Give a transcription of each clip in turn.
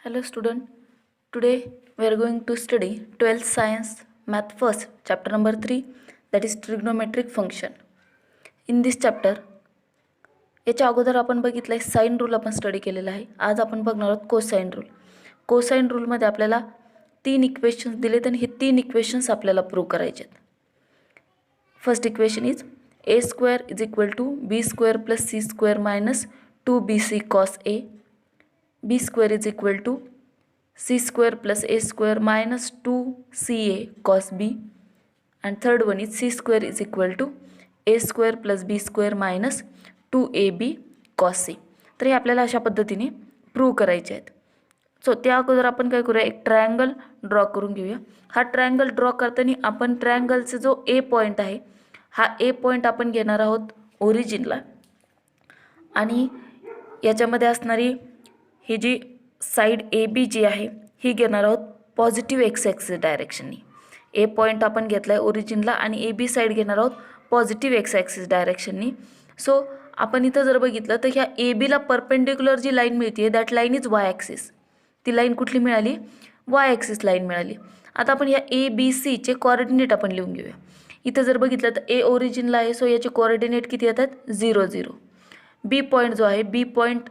Hello student, today we are going to study 12th science math first chapter number 3, that is trigonometric function. In this chapter याच्या अगोदर आपण बघितलं आहे sine rule आपण study केलेला आहे. आज आपण बघणार आहोत कोसाइन रूल. कोसाइन रूलमध्ये आपल्याला 3 इक्वेशन्स दिलेत आणि हे 3 इक्वेशन्स आपल्याला प्रूव्ह करायचे आहेत. First equation is a square is equal to b square plus c square minus 2bc cos a. b square is equal to c square plus a square minus 2ca cos b, and third one is c square is equal to a square plus b square minus 2ab cos c. तर हे आपल्याला अशा पद्धतीने prove करायचे आहेत. So त्या अगोदर आपण काय करूया, एक ट्रायंगल ड्रॉ करून घेऊया. हा ट्रायंगल ड्रॉ करताना आपण ट्रायंगलचा जो ए पॉईंट आहे हा ए पॉईंट आपण घेणार आहोत ओरिजिनला, आणि याच्यामध्ये असणारी ही जी साईड ए बी जी आहे ही घेणार आहोत पॉझिटिव्ह एक्स ॲक्सिस डायरेक्शननी. ए पॉईंट आपण घेतला आहे ओरिजिनला आणि ए बी साईड घेणार आहोत पॉझिटिव्ह एक्स ॲक्सिस डायरेक्शननी. सो आपण इथं जर बघितलं तर ह्या ए बीला परपेंडिक्युलर जी लाईन मिळते that line is why axis. ती लाईन कुठली मिळाली, वाय ॲक्सिस लाईन मिळाली. आता आपण ह्या ए बी सीचे कोऑर्डिनेट आपण लिहून घेऊया. इथं जर बघितलं तर ए ओरिजिनला आहे, सो याचे कोऑर्डिनेट किती येतात, 0 0. बी पॉईंट जो आहे, बी पॉईंट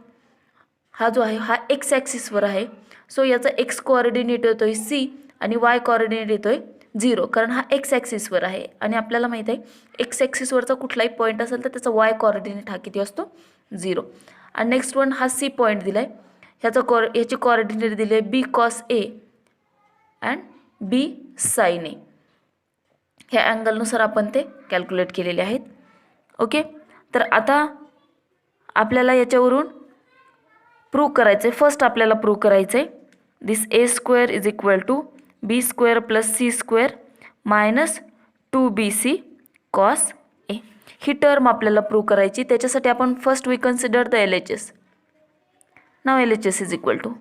हा जो आहे हा एक्स ॲक्सिसवर आहे, सो याचा एक्स कोऑर्डिनेट येतो आहे सी आणि वाय कोऑर्डिनेट येतो आहे 0, कारण हा एक्स ॲक्सिसवर आहे. आणि आपल्याला माहीत आहे एक्स ॲक्सिसवरचा कुठलाही पॉईंट असेल तर त्याचा वाय कोऑर्डिनेट हा किती असतो, 0. आणि नेक्स्ट वन हा सी पॉईंट दिला आहे, याची कोऑर्डिनेट दिले आहे B cos A and B sine A. ह्या अँगलनुसार आपण ते कॅल्क्युलेट केलेले आहेत. ओके, तर आता आपल्याला याच्यावरून प्रूव्ह करायचं आहे. फर्स्ट आपल्याला प्रूव्ह करायचं आहे this A square is equal to B square plus C square minus 2bc cos A. ही टर्म आपल्याला प्रूव्ह करायची. त्याच्यासाठी आपण first we consider the L H S. Now L H S is equal to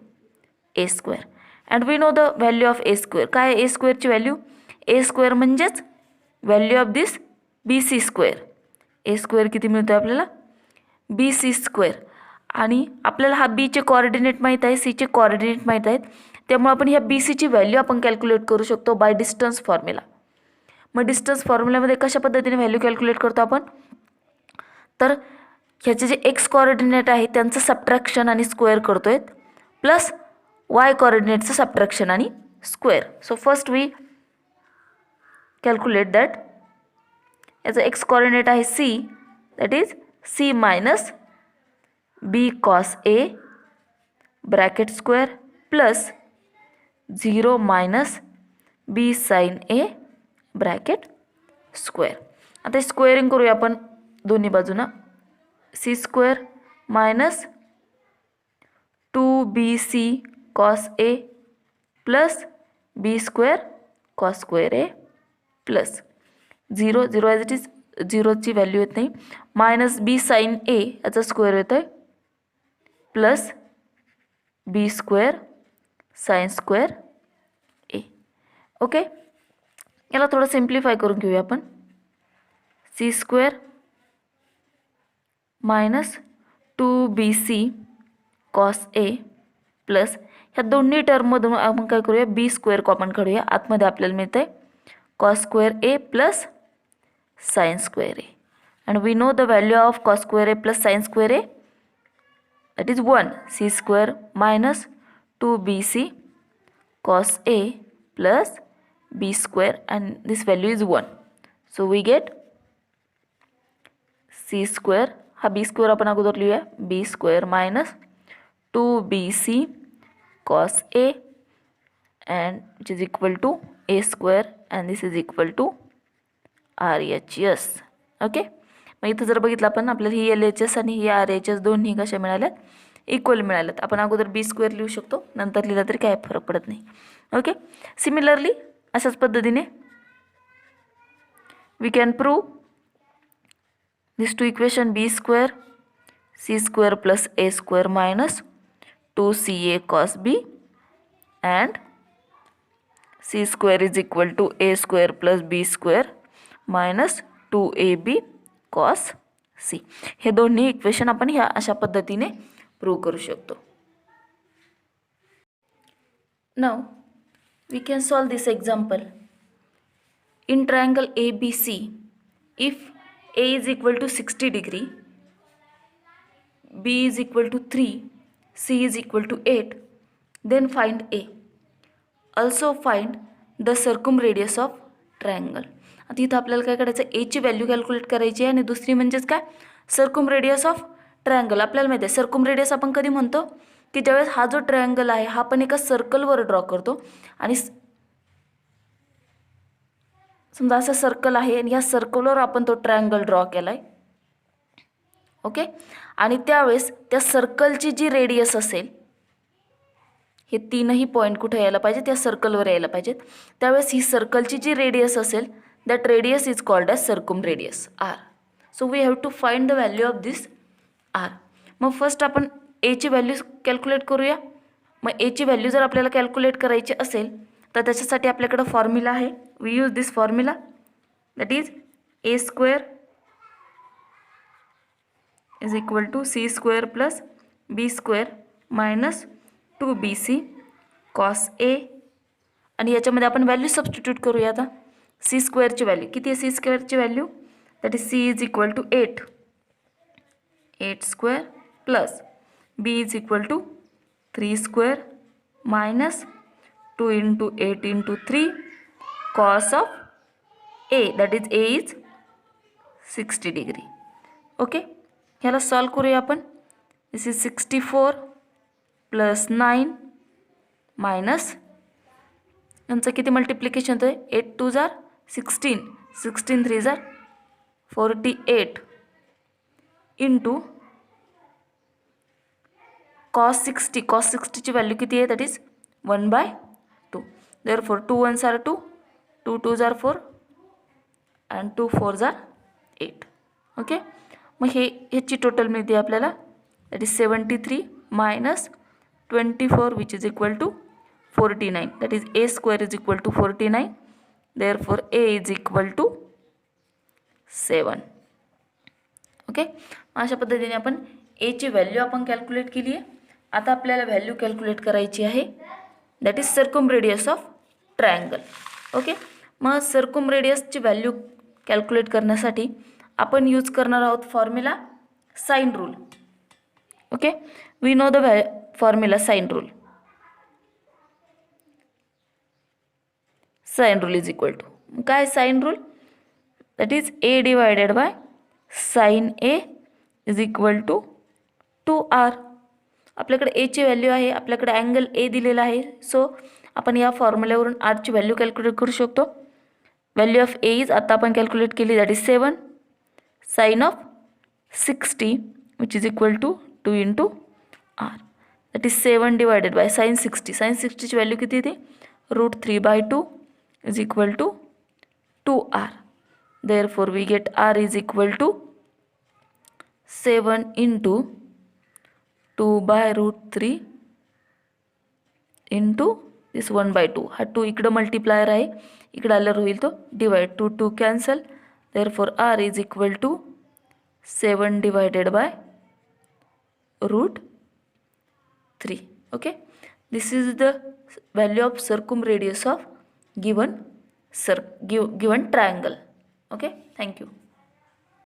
A square and we know the value of A square. काय आहे A स्क्वेअरची value, A square म्हणजेच value of this B C square. A square किती मिळतो आहे आपल्याला, बी C square. आणि आपल्याला हा बीचे कोऑर्डिनेट माहीत आहे, सीचे कोऑर्डिनेट माहीत आहेत, त्यामुळे आपण ह्या बी सीची व्हॅल्यू आपण कॅल्क्युलेट करू शकतो बाय डिस्टन्स फॉर्म्युला. मग डिस्टन्स फॉर्म्युल्यामध्ये कशा पद्धतीने व्हॅल्यू कॅल्क्युलेट करतो आपण, तर ह्याचे जे एक्स कोऑर्डिनेट आहे त्यांचं सबट्रॅक्शन आणि स्क्वेअर करतो आहे, प्लस वाय कोऑर्डिनेटचं सबट्रॅक्शन आणि square. So first we calculate that. याचं एक्स कोऑर्डिनेट आहे C, that is C minus B cos A bracket square plus 0 minus B sine A bracket square. आता स्क्वेअरिंग करूया आपण दोन्ही बाजूना. C square minus 2bc cos A plus B square cos square A plus 0 0 as it is, 0ची value येत नाही, minus B sine ए याचा square येतो आहे plus B square sine square A. Okay, याला थोडं सिम्प्लिफाय करून घेऊया आपण. C square minus 2bc cos A plus ह्या दोन्ही टर्ममधून आपण काय करूया, बी स्क्वेअर कॉमन काढूया. आतमध्ये आपल्याला मिळतं आहे cos square A plus sine square A. And we know the value of cos square A plus sine square A, that is 1. c square minus 2bc cos a plus b square, and this value is 1. So we get c square, हा b square आपण अगोदर लिहूया, b square minus 2bc cos a and which is equal to a square, and this is equal to RHS. Okay, मग इथं जर बघितलं आपण आपल्याला ही एल एच एस आणि ही आर एच एस दोन्ही कशा मिळाल्यात, इक्वल मिळाल्यात. आपण अगोदर बी स्क्वेअर लिहू शकतो, नंतर लिहिला तरी काय फरक पडत नाही. ओके, सिमिलरली अशाच पद्धतीने we can prove this two equation B square C square plus A square minus 2ca cos B and C square is equal to A square plus B square minus 2ab cos C. हे दोन्ही equation आपण ह्या अशा पद्धतीने prove करू शकतो. Now we can solve this example. In triangle ABC, if A is equal to 60 degree, B is equal to 3, C is equal to 8, then find A. Also find the circumradius of triangle. आता इथं आपल्याला काय करायचं, ए ची value calculate करायची आहे आणि दुसरी म्हणजेच काय, सर्कमरेडियस ऑफ ट्रायंगल. आपल्याला माहिती आहे सर्कमरेडियस आपण कधी म्हणतो की ज्यावेळेस हा जो ट्रायंगल आहे हा आपण एका सर्कलवर ड्रॉ करतो आणि समजा असं सर्कल आहे आणि या सर्कलवर आपण तो ट्रायंगल ड्रॉ केला आहे. ओके, आणि त्यावेळेस त्या सर्कलची जी रेडियस असेल, हे तीनही पॉईंट कुठे यायला पाहिजे, त्या सर्कलवर यायला पाहिजेत. त्यावेळेस ही सर्कलची जी रेडियस असेल, that radius is called as circumradius R. So we have to find the value of this R. मग फर्स्ट आपण एची व्हॅल्यू कॅल्क्युलेट करूया. मग एची व्हॅल्यू जर आपल्याला कॅल्क्युलेट करायची असेल तर त्याच्यासाठी आपल्याकडं फॉर्म्युला आहे. We use this formula, that is A square is equal to C square plus B square minus 2bc cos A. आणि याच्यामध्ये आपण व्हॅल्यू सबस्टिट्यूट करूया. आता सी स्क्वेअरची व्हॅल्यू किती आहे, सी स्क्वेअरची value that is C is equal to 8 square plus B is equal to 3 square minus 2 into 8 into 3 cos of A, that is A is 60 degree. Okay, ह्याला solve करूया आपण. दिस is 64 plus 9 minus यांचं किती multiplication होतं, 8 2 जार 16, 16 3 जार 48 into cos 60. Cos 60ची value किती आहे, that is 1/2. Therefore 2 1s are 2, 2 2s are 4 and 2 4s are 8. Okay, मग ह्याची टोटल मिळते आपल्याला, that is 73 minus 24 which is equal to 49, that is a square is equal to 49, therefore a is equal to 7. Okay, अशा पद्धतीने आपण a ची value आपण calculate केली आहे. आता आपल्याला व्हॅल्यू कॅल्क्युलेट करायची आहे, that is circumradius of triangle. Okay, मग सर्कमरेडियसची व्हॅल्यू कॅल्क्युलेट करण्यासाठी आपण यूज करणार आहोत formula sine rule. Okay, we know the formula sine rule. Sine rule is equal to काय, sine rule that is a divided by sin a is equal to 2r. आपल्याकडे a ची value आहे, आपल्याकडे angle a दिलेला आहे. So आपण या फॉर्म्युल्यावरून r ची व्हॅल्यू कॅल्क्युलेट करू शकतो. व्हॅल्यू ऑफ a इज आता आपण कॅल्क्युलेट केली, that is 7 sine of 60 which is equal to 2 into r. that is 7 divided by sin 60. sin 60 ची व्हॅल्यू किती येते, √3/2 is equal to 2r. therefore we get r is equal to 7 into 2/√3 into this 1/2. हा 2 इकडं multiplier आहे, इकडं आल्यावर होईल तो divide, 2 2 cancel. therefore r is equal to 7 divided by √3. Okay, this is the value of circumradius of given triangle. Okay, thank you.